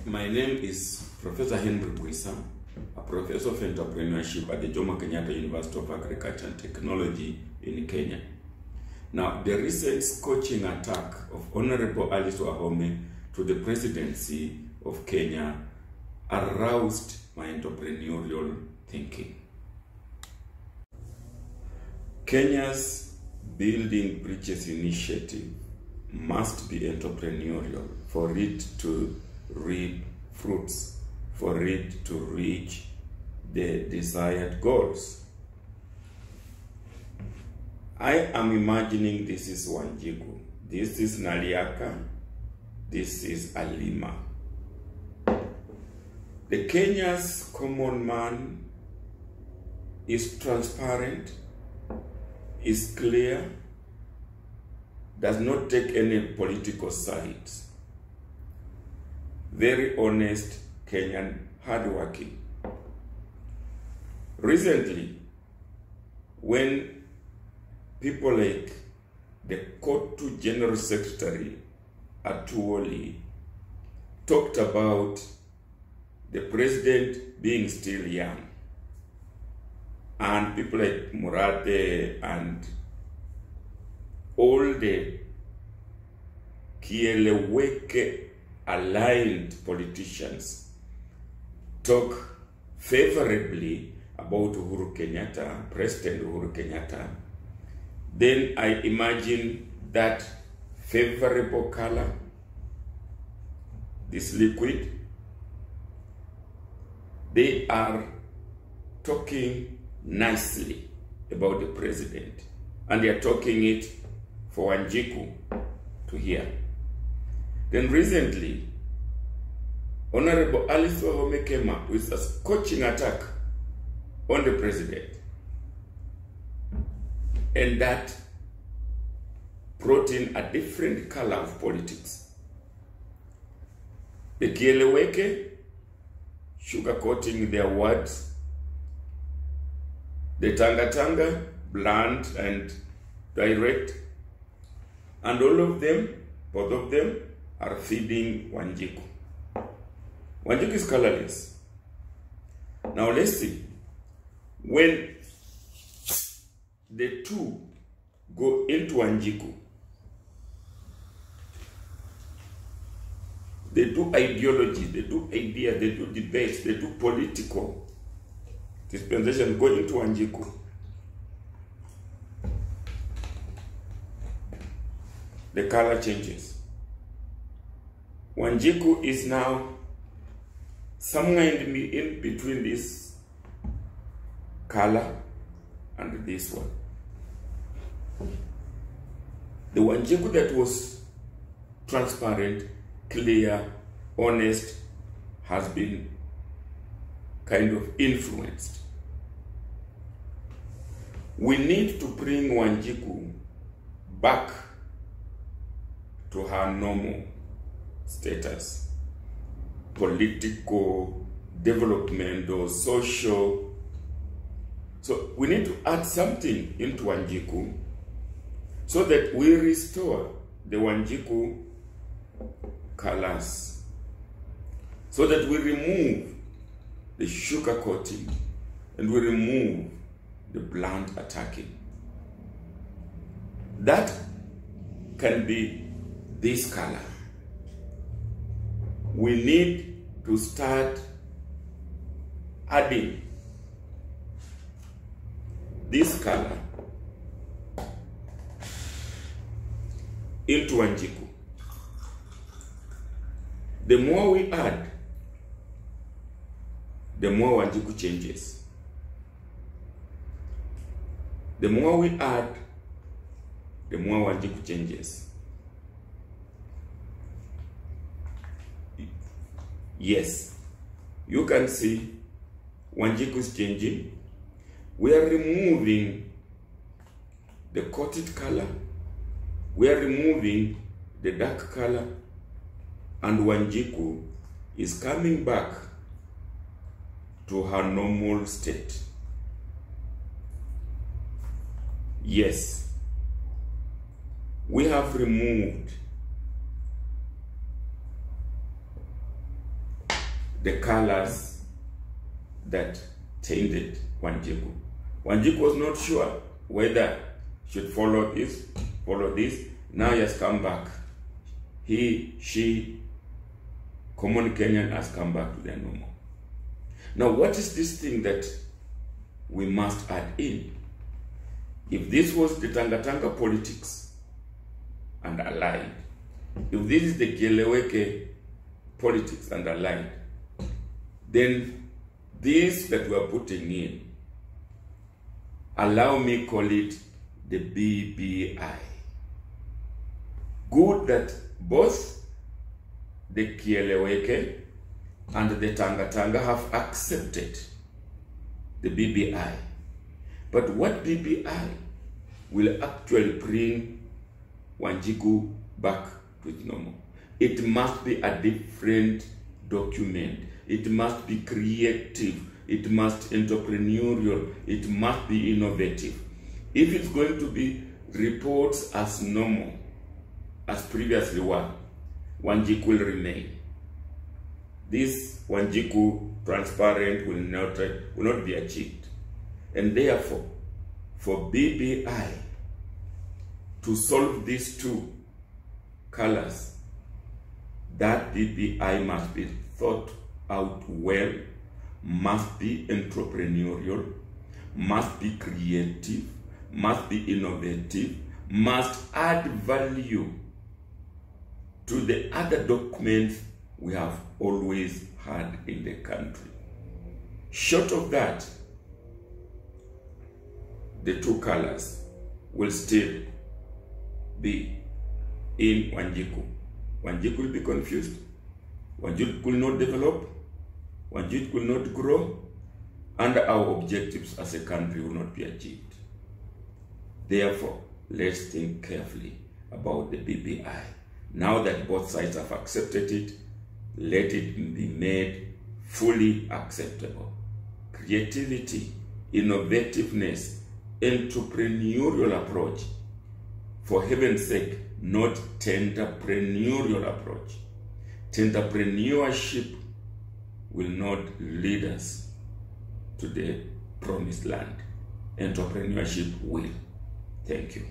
My name is Professor Henry Bwisa, a professor of entrepreneurship at the Jomo Kenyatta University of Agriculture and Technology in Kenya. Now, the recent scorching attack of Honorable Alice Wahome to the presidency of Kenya aroused my entrepreneurial thinking. Kenya's Building Bridges initiative must be entrepreneurial for it to reap fruits, for it to reach the desired goals. I am imagining this is Wanjiku, this is Naliaka, this is Alima. The Kenya's common man is transparent, is clear, does not take any political sides. Very honest Kenyan, hardworking. Recently, when people like the Kotu General Secretary Atuoli talked about the president being still young, and people like Murate and all the Kieleweke aligned politicians talk favorably about Uhuru Kenyatta, President Uhuru Kenyatta, then I imagine that favorable color, this liquid, they are talking nicely about the president, and they are talking it for Wanjiku to hear. Then recently, Honorable Alice Wahome came up with a scorching attack on the president, and that brought in a different color of politics. The Kieleweke sugarcoating their words, the Tanga blunt and direct, and all of them, both of them, are feeding Wanjiku. Wanjiku is colorless. Now let's see. When the two go into Wanjiku, they do ideology, they do ideas, they do debates, they do political dispensation, go into Wanjiku. The color changes. Wanjiku is now somewhere in between this color and this one. The Wanjiku that was transparent, clear, honest, has been kind of influenced. We need to bring Wanjiku back to her normal status, political, developmental, social. So we need to add something into Wanjiku so that we restore the Wanjiku colors, so that we remove the sugar coating and we remove the blunt attacking. That can be this color. We need to start adding this color into Wanjiku. The more we add, the more Wanjiku changes. The more we add, the more Wanjiku changes. Yes, you can see Wanjiku is changing. We are removing the coated color. We are removing the dark color. And Wanjiku is coming back to her normal state. Yes, we have removed the colors that tainted Wanjiku. Wanjiku was not sure whether he should follow this. Now he has come back. He, she, common Kenyan has come back to their normal. Now, what is this thing that we must add in? If this was the Tanga politics and aligned, if this is the Kieleweke politics and aligned, then this that we are putting in, allow me call it the BBI. Good that both the Kieleweke and the Tanga have accepted the BBI. But what BBI will actually bring Wanjiku back to its normal? It must be a different document. It must be creative. It must be entrepreneurial. It must be innovative. If it's going to be reports as normal, as previously were, Wanjiku will remain. This Wanjiku transparent will not be achieved. And therefore, for BBI to solve these two colors, that BBI must be thought out well, must be entrepreneurial, must be creative, must be innovative, must add value to the other documents we have always had in the country. Short of that, the two colors will still be in Wanjiku. Wanjiku will be confused. Wanjiku will not develop. Wanjiku will not grow. And our objectives as a country will not be achieved. Therefore, let's think carefully about the BBI. Now that both sides have accepted it, let it be made fully acceptable. Creativity, innovativeness, entrepreneurial approach. For heaven's sake, not tenderpreneurial approach. Tenderpreneurship will not lead us to the promised land. Entrepreneurship will. Thank you.